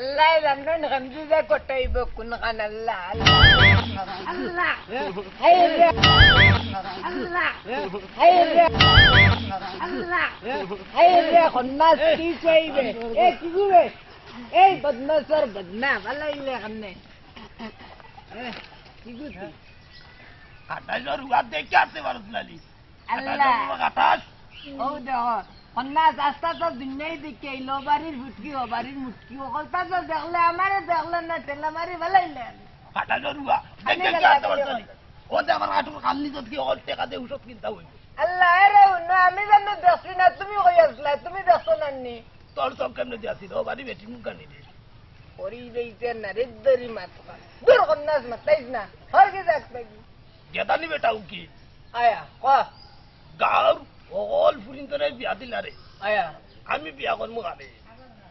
আল্লাহ জানেন গামজি যা কটাইব কোন খান আল্লাহ আল্লাহ আল্লাহ হাই রে আল্লাহ হাই রে আল্লাহ হাই রে খন্নাস কি চাইবে এ কি গুবে এই বদমাসর বদনা ভালাইলে খানে কি গুছি কাটাইলো রুয়া দেখে আসতে পারছ নালি আল্লাহ কাটাস ও দেখো খন্নাস আস্তা তো দুনিয়ায় দেখে এলো বাড়ির ফুটকি ও বাড়ির মুটকি ও কলতা তো দেখলে আমারে দেখলে না তেলা মারি ভালাইলে কাটাইলো রুয়া দেখে আসতে পারছ নালি ও দে আমার আটুর কান্নি তো কি অল টাকা দে ওষুধ কিনতে হইবে আল্লাহ রে উন্ন আমি জানো দেখছি না তুমি কই আসলা তুমি দেখছো না নি তোর সব কেমনে দিয়াছি ও বাড়ি বেটি মুখ কানি দে ওরি দেইতে না রে দরি মাতকা দূর খন্নাস মাতাইস না হর কি দেখতে কি গেদানি বেটা উকি আয়া ক গাঁর অল ফুরিন তোরে বিয়া দিলারে আয়া আমি বিয়া করমু গানে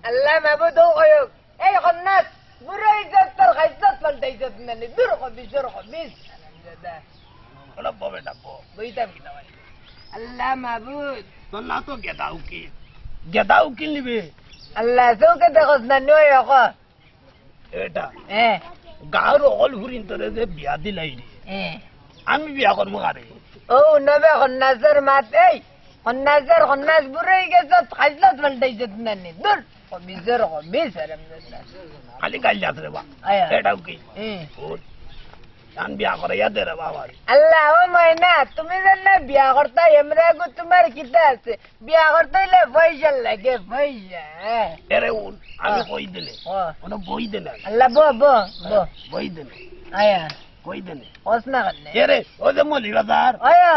আল্লাহ মাবুদ কয়ক এই খন্নাস বুড়ো ইজ্জত তোর খাইজত পাল্টাইজত না নি দূর ক বিজর ক বিজ দাদা ওলা ববে ডাকো বইতাম কি দাওয়াই আল্লাহ মাবুদ তোর না তো গেদা উকি নিবে আল্লাহ চৌকে দেখছ না নয় ক এটা এ গাঁর অল ফুরিন তোরে যে বিয়া দিলাই রে এ আমি বিয়া করমু গানে ও নবে খন্নাসের মাত এই খন্নাস বুড়াই গেছে খাইজত পাল্টাইজত না নি দূর ক বিজর ক বিজ আরাম দাদা খালি গাল যাত রে বা আয়া এটা উকি ওর আমি বিয়া করে ইয়া দে রে বাবা আল্লাহ ও ময়না তুমি জানো বিয়া করতে এমরা গো তোমার কিতা আছে বিয়া করতে হইলে পয়সা লাগে পয়সা এরে উন আমি কই দিলে কোন বই দেনে আল্লাহ বই দেনে আয়া কই দেনে ওসনা করলে এরে ও যে মলি বাজার আয়া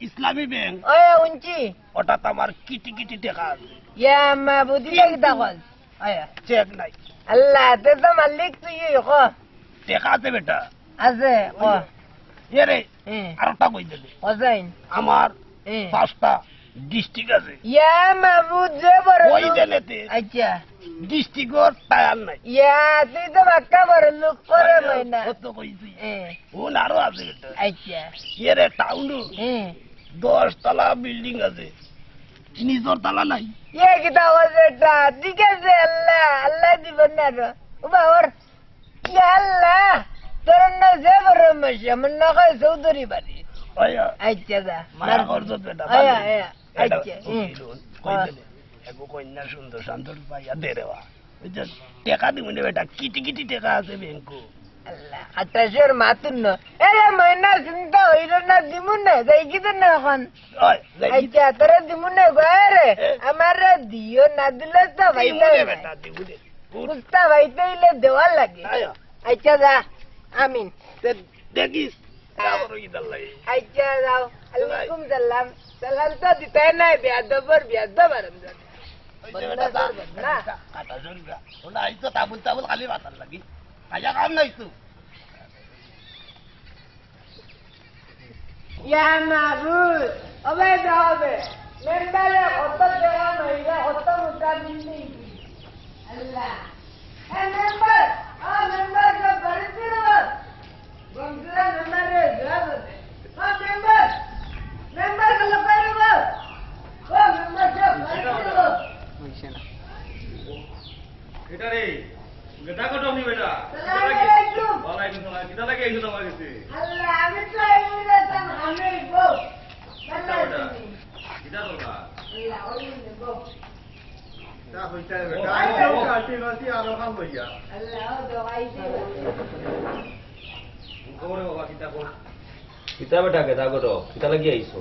ইসলামী ব্যাংক আয়া উঞ্চি ওটা তো আমার কিটি কিটি টাকা আছে ইয়া মা বুদ্ধি লাগি দাখল আয়া চেক নাই আল্লাহ তে তো মালিক তুই ক টাকা আছে বেটা আছে ক এরে আর একটা কই দিলে ওসাইন আমার 5টা ডিস্ট্রিক্ট আছে ইয়া মাবুদ যে বড় কই দেনেতে আচ্ছা ডিস্ট্রিক্টর টায়ার নাই ইয়া তুই তো বাক্কা বড় লোক করে ময়না কত কইছি ওন আরো আছে বেটা আচ্ছা এরে টাউন 10 তলা বিল্ডিং আছে নিজর তালা নাই ये कितना वजटा ठीक है अल्लाह अल्लाह दिबना रो बावर या अल्लाह तरन्ना जेबर मशमन्ना का चौधरी बारी आया अच्छा दा मार कर दो बेटा आया आया अच्छा কই দিলে এগো কন্যা সুন্দর শান্তর পাইয়া দে রে বা বুঝছ টাকা দিমু বেটা কিটি কিটি টাকা আছে ব্যাংকো আল্লাহ আটাশের মাতুন না এরে ময়না চিন্তা হইল না দিমু না যাই কি না এখন আচ্ছা তোরা দিমু না গরে আমার দিও না দিলে তো ভাইতে বেটা দিমু দে বুঝতা ভাইতে হইলে দেওয়া লাগে আচ্ছা যা আমিন দেখিস তারপর ইদাল লাগে আচ্ছা যাও আলাইকুম সালাম সালাম তো দিতে না বিয়াদবর আরামজান না কাটা জরিগা ওনা আইতো তাবুল খালি বাতাল লাগি আয়া কাম নাইতো ইয়া মাবুদ ওবে দাওবে মেম্বারে কত টাকা নইলা কত মুটা দিলি আল্লাহ এ মেম্বার কে বাড়ি দিল বন্ধুরা মেম্বারে যাব মেম্বার কে লপাই দেব ও মেম্বার কে বাড়ি দিল হইছে না এটা রে গেটা কত নি বেটা আসসালামু আলাইকুম ওয়ালাইকুম সালাম কিটা লাগে এইছো তোমার কাছে আল্লাহ আমি তো এইটা তাম আমি গো কিটা বলবা আল্লাহ ওই গো তা হইতা বেটা আইতো কাটি নতি আর কাম হইয়া আল্লাহ দোয়াই দে কোরে বাবা কিটা কর কিটা বেটা গেটা কত কিটা লাগি আইছো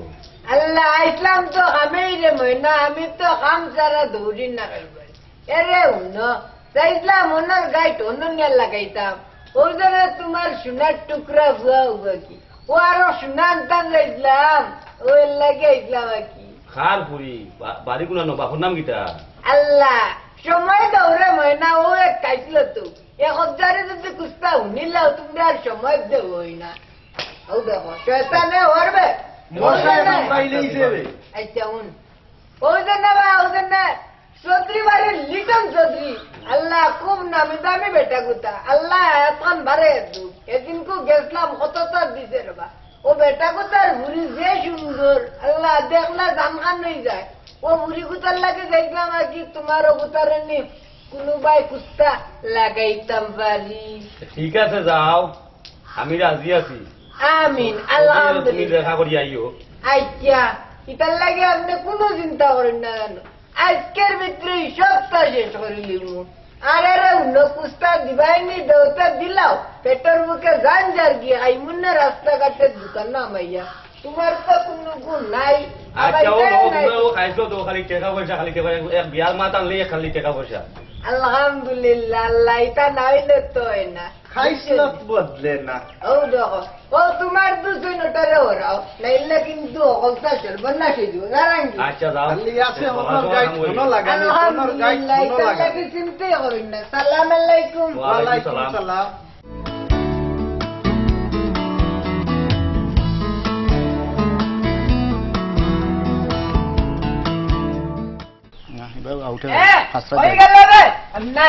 আল্লাহ ইসলাম তো আমি রে মইনা আমি তো কাম সারা দৌড়ি না করব এরে উনো ইসলাম ওনার গাইট অন্য লাগাইতাম ওই জন্য তোমার সোনার টুকরা হুয়া কি ও আরো সোনার টান ইসলাম ওই লাগে ইসলাম কি খার পুরি বাড়ি কোনা নো বাপুর নাম কিটা আল্লাহ সময় দৌড়ে ময়না ও এক কাইছিল তো 1000 যদি কুস্তা উনিলাও তুমি আর সময় দেবই না ও দেখো শয়তানে ওরবে মশাই পাইলেই যাবে আচ্ছা উন ওই জন্য চৌধুরী বাড়ি লিটন চৌধুরী আল্লাহ খুব নামি দামি বেটা গুতা আল্লাহ এখন বারে এদিন কো গেছিলাম কতটা দিছে রবা ও বেটা গুতার বুড়ি যে সুন্দর আল্লাহ দেখলা জামখান হয়ে যায় ও বুড়ি গুতার লাগে যাইলাম আর কি তোমারও গুতার নি কোনোবাই কুস্তা লাগাইতাম পারি। ঠিক আছে যাও, আমি রাজি আছি। আমিন তুমি আলহামদুলিল্লাহ। দেখা করি আইও। আচ্ছা এটার লাগে আপনি কোনো চিন্তা করেন না কেন, আজকের ভিতরে সবটা শেষ করে লিব। আর আরে অন্য কুস্তা দিবাইনি দেওতা দিলাও, পেটের মুখে গান যার গিয়ে আইমুন না রাস্তাঘাটের দোকান নামাইয়া। তোমার তো কোনো গুণ নাই। আচ্ছা ও আবাইটাই নাই। ও খাইছো তো খালি টাকা পয়সা, খালি টাকা পয়সা, এক বিয়ার মাত আনলে খালি টাকা পয়সা। আলহামদুলিল্লাহ আল্লাহ এটা নাইলে তো হয় না। খাইসলত বদলে না। ও দেখো ও তোমার দুজন ওটারে ওরাও নাইলে কিন্তু অকলতা চলবে না শুধু নারাঙ্গি। আচ্ছা যাও। খালি আছে ওনার গাইড কোনো লাগানি, ওনার গাইড আলহামদুলিল্লাহ কোনো এটা লাগানি। লাগে চিন্তাই করেন না। সালাম আলাইকুম। ওয়ালাইকুম সালাম। হয়ে গেল রে না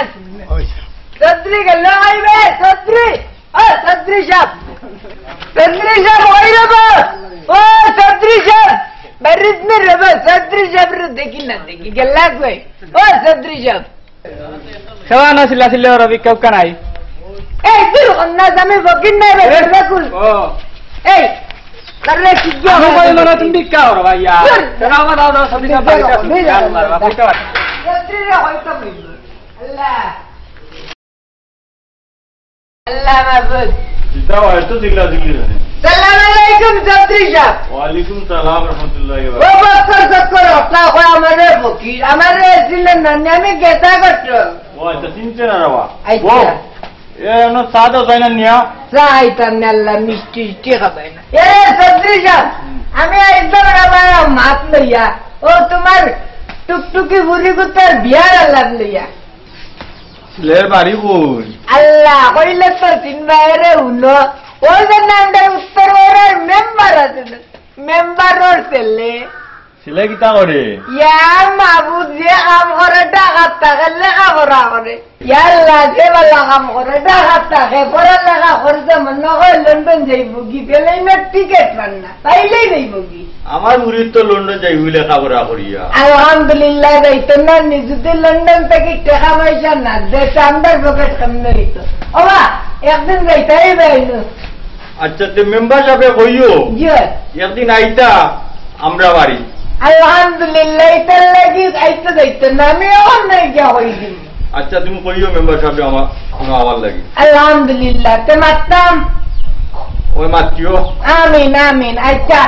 সদ্রি গেল আইবে সদ্রি। ও সদ্রি সাহেব, সদ্রি সাহেব হই রে বা। ও সদ্রি সাহেব বারিস নে রে বা। সদ্রি সাহেব রে দেখি না দেখি গেল কই। ও সদ্রি সাহেব সেওয়ান ছিল ছিল রবি কেউ কানাই এই তুই অন্না জামে বকিন না রে রাকুল। ও এই করে কি গিয়া আমি কই মনে তুমি বিক্কা হর ভাইয়া দাও দাও দাও সবই সব বাড়িতে আছে গান মারবা কইতে পার সদ্রি রে হয়তো বইল। আল্লাহ আল্লাহ মাবুদ। যাও এত দিলা দিলি রে। সালাম আলাইকুম সদ্রি সাহেব। ওয়ালাইকুম সালাম রাহমাতুল্লাহি ওয়া ও বক্কর চক্কর আপনা কই আমারে ফকির আমারে ছিলেন না আমি গেতা করত। ও এটা চিনতে না রাবা। আচ্ছা এ না সাদা জানা নিয়া। সাইতাম না আল্লাহ মিষ্টি টি খাবে না। এ সদ্রি সাহেব আমি একদম আমার মাত লইয়া ও তোমার টুকটুকি বুড়ি কুতার বিয়ার আল্লাহ লইয়া। লে বাড়ি কই? আল্লাহ কইলে তো তিন বাইরে উনো ওই যে নামটার উত্তর ওর মেম্বার আছে, মেম্বার ওর ছেলে। ছেলে কিটা করে? ইয়া মাবুদ যে কাম করে টাকা থাকলে কামরা করে। ইয়ার লাগে বালা কাম করে টাকা থাকে পড়া লেখা করছে মনে হয় লন্ডন যাইব কি প্লেনের টিকিট পান না পাইলেই যাইব কি। আমার মুরিদ তো লন্ডন যাই হইলে কাবরা করিয়া। আলহামদুলিল্লাহ যাইতো না নিজুতে লন্ডন থেকে টাকা পয়সা না দেশে আন্ডার পকেট কেমন হইতো। ওবা একদিন যাইতাই বাইলো। আচ্ছা তে মেম্বার সাহেব কইও জি একদিন আইতা আমরা বাড়ি। আলহামদুলিল্লাহ এটার লাগি আইতে যাইতো না আমি এখন নাই গিয়া হই দিন। আচ্ছা তুমি কইও মেম্বার সাহেব আমার লাগি। আলহামদুলিল্লাহ তে মারতাম। ওই মাতিও। আমিন আমিন। আচ্ছা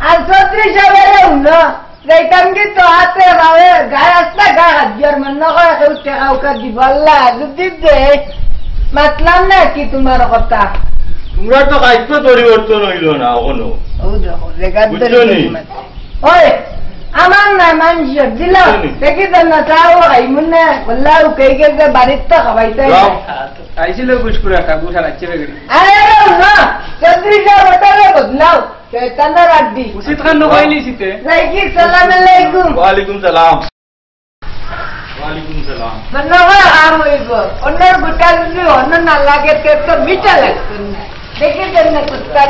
আর সত্রি সাহেবের উনো যাইতাম কি তো হাতে ভাবে গায়ে আসতা গা হাত দিয়ার মনে করে কেউ টাকা উকা দিব আল্লাহ যদি দে মাতলাম না কি তোমার কথা। তোমরা তো কাইতে পরিবর্তন হইল না এখনো। ও দেখো রেগার বুঝছো নি? ওই আমার না মানুষ দিল দেখি তো না তাও আইমুনে বললাও কে কে বাড়ির তো খাবাইতে যাও। আইছিল বুঝ করে একটা বুঝা লাগছে রে আরে না সত্রি সাহেব ওটারে বদলাও শয়তানের আড্ডি উচিত খান নকইলি সিতে লাইকি সালাম আলাইকুম। ওয়ালাইকুম সালাম। ওয়ালাইকুম সালাম। মনে হয় আম হইব অন্যের গোটা যদি অন্য না লাগে তো মিঠা লাগতো না দেখে দেন না কুস্তার